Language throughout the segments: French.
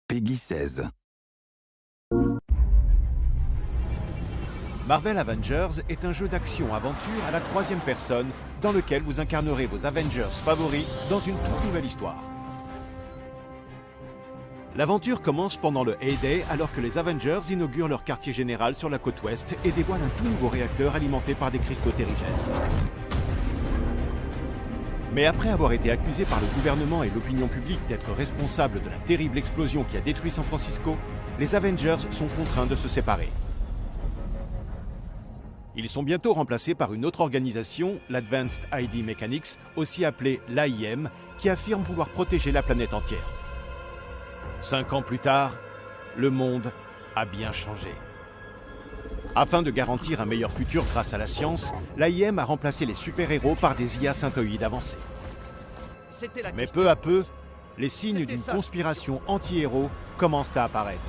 Peggy 16. Marvel Avengers est un jeu d'action-aventure à la troisième personne dans lequel vous incarnerez vos Avengers favoris dans une toute nouvelle histoire. L'aventure commence pendant le Heyday alors que les Avengers inaugurent leur quartier général sur la côte ouest et dévoilent un tout nouveau réacteur alimenté par des cristaux terrigènes. Mais après avoir été accusés par le gouvernement et l'opinion publique d'être responsables de la terrible explosion qui a détruit San Francisco, les Avengers sont contraints de se séparer. Ils sont bientôt remplacés par une autre organisation, l'Advanced ID Mechanics, aussi appelée l'AIM, qui affirme vouloir protéger la planète entière. 5 ans plus tard, le monde a bien changé. Afin de garantir un meilleur futur grâce à la science, l'AIM a remplacé les super-héros par des IA synthoïdes avancés. Mais peu à peu, les signes d'une conspiration anti-héros commencent à apparaître.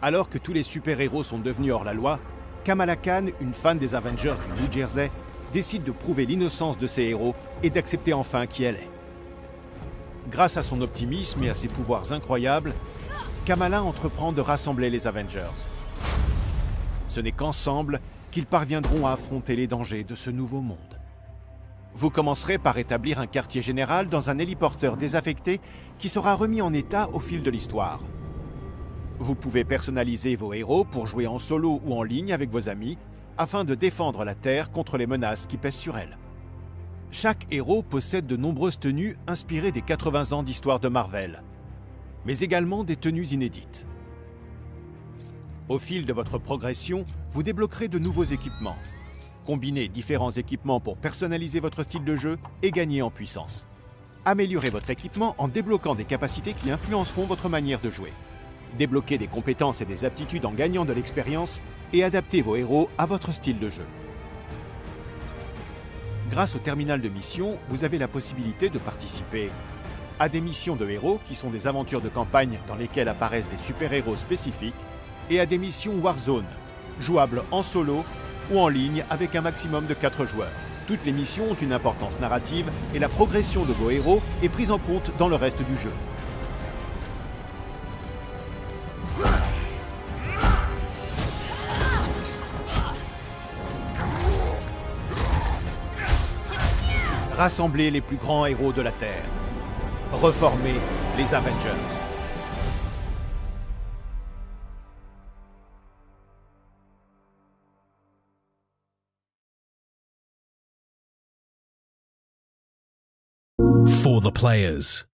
Alors que tous les super-héros sont devenus hors la loi, Kamala Khan, une fan des Avengers du New Jersey, décide de prouver l'innocence de ces héros et d'accepter enfin qui elle est. Grâce à son optimisme et à ses pouvoirs incroyables, Kamala entreprend de rassembler les Avengers. Ce n'est qu'ensemble qu'ils parviendront à affronter les dangers de ce nouveau monde. Vous commencerez par établir un quartier général dans un héliporteur désaffecté qui sera remis en état au fil de l'histoire. Vous pouvez personnaliser vos héros pour jouer en solo ou en ligne avec vos amis afin de défendre la Terre contre les menaces qui pèsent sur elle. Chaque héros possède de nombreuses tenues inspirées des 80 ans d'histoire de Marvel, mais également des tenues inédites. Au fil de votre progression, vous débloquerez de nouveaux équipements. Combinez différents équipements pour personnaliser votre style de jeu et gagner en puissance. Améliorez votre équipement en débloquant des capacités qui influenceront votre manière de jouer. Débloquez des compétences et des aptitudes en gagnant de l'expérience et adaptez vos héros à votre style de jeu. Grâce au terminal de mission, vous avez la possibilité de participer à des missions de héros qui sont des aventures de campagne dans lesquelles apparaissent des super-héros spécifiques et à des missions Warzone, jouables en solo ou en ligne avec un maximum de 4 joueurs. Toutes les missions ont une importance narrative et la progression de vos héros est prise en compte dans le reste du jeu. Rassemblez les plus grands héros de la Terre. Reformez les Avengers. For the players.